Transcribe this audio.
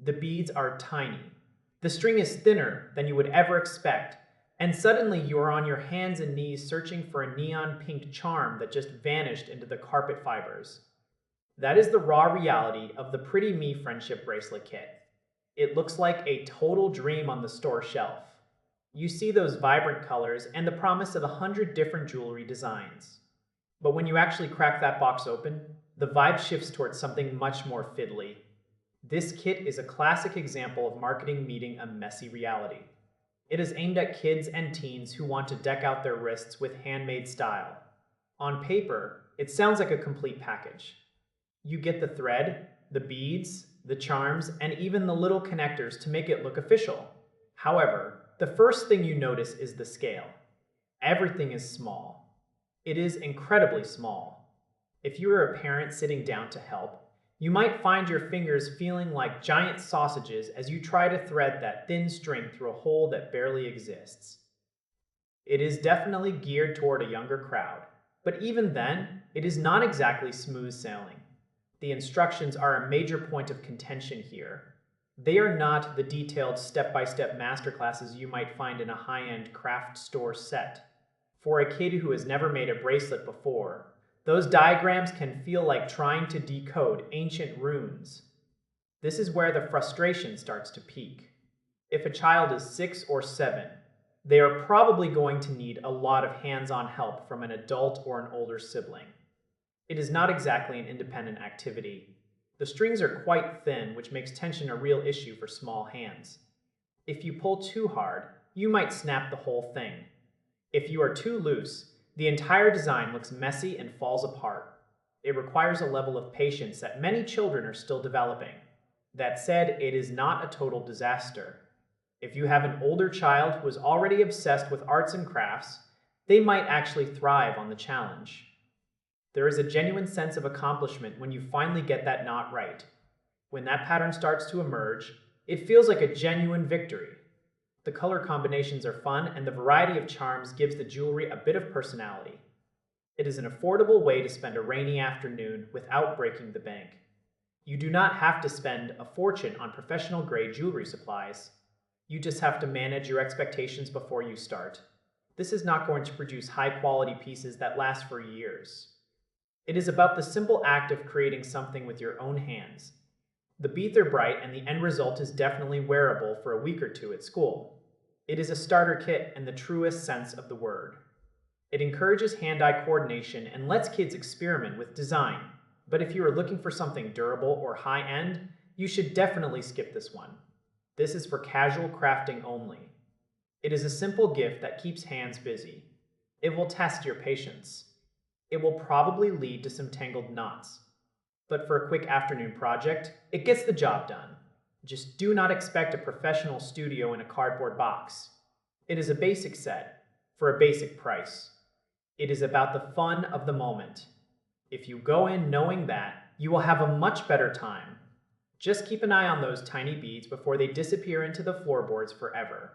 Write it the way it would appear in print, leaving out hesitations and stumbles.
The beads are tiny. The string is thinner than you would ever expect, and suddenly you are on your hands and knees searching for a neon pink charm that just vanished into the carpet fibers. That is the raw reality of the Pretty Me Friendship Bracelet Kit. It looks like a total dream on the store shelf. You see those vibrant colors and the promise of 100 different jewelry designs. But when you actually crack that box open, the vibe shifts towards something much more fiddly. This kit is a classic example of marketing meeting a messy reality. It is aimed at kids and teens who want to deck out their wrists with handmade style. On paper, it sounds like a complete package. You get the thread, the beads, the charms, and even the little connectors to make it look official. However, the first thing you notice is the scale. Everything is small. It is incredibly small. If you are a parent sitting down to help, you might find your fingers feeling like giant sausages as you try to thread that thin string through a hole that barely exists. It is definitely geared toward a younger crowd, but even then, it is not exactly smooth sailing. The instructions are a major point of contention here. They are not the detailed step-by-step masterclasses you might find in a high-end craft store set. For a kid who has never made a bracelet before, those diagrams can feel like trying to decode ancient runes. This is where the frustration starts to peak. If a child is 6 or 7, they are probably going to need a lot of hands-on help from an adult or an older sibling. It is not exactly an independent activity. The strings are quite thin, which makes tension a real issue for small hands. If you pull too hard, you might snap the whole thing. If you are too loose, the entire design looks messy and falls apart. It requires a level of patience that many children are still developing. That said, it is not a total disaster. If you have an older child who is already obsessed with arts and crafts, they might actually thrive on the challenge. There is a genuine sense of accomplishment when you finally get that knot right. When that pattern starts to emerge, it feels like a genuine victory. The color combinations are fun, and the variety of charms gives the jewelry a bit of personality. It is an affordable way to spend a rainy afternoon without breaking the bank. You do not have to spend a fortune on professional-grade jewelry supplies. You just have to manage your expectations before you start. This is not going to produce high-quality pieces that last for years. It is about the simple act of creating something with your own hands. The beads are bright, and the end result is definitely wearable for a week or two at school. It is a starter kit in the truest sense of the word. It encourages hand-eye coordination and lets kids experiment with design. But if you are looking for something durable or high-end, you should definitely skip this one. This is for casual crafting only. It is a simple gift that keeps hands busy. It will test your patience. It will probably lead to some tangled knots. But for a quick afternoon project, it gets the job done. Just do not expect a professional studio in a cardboard box. It is a basic set, for a basic price. It is about the fun of the moment. If you go in knowing that, you will have a much better time. Just keep an eye on those tiny beads before they disappear into the floorboards forever.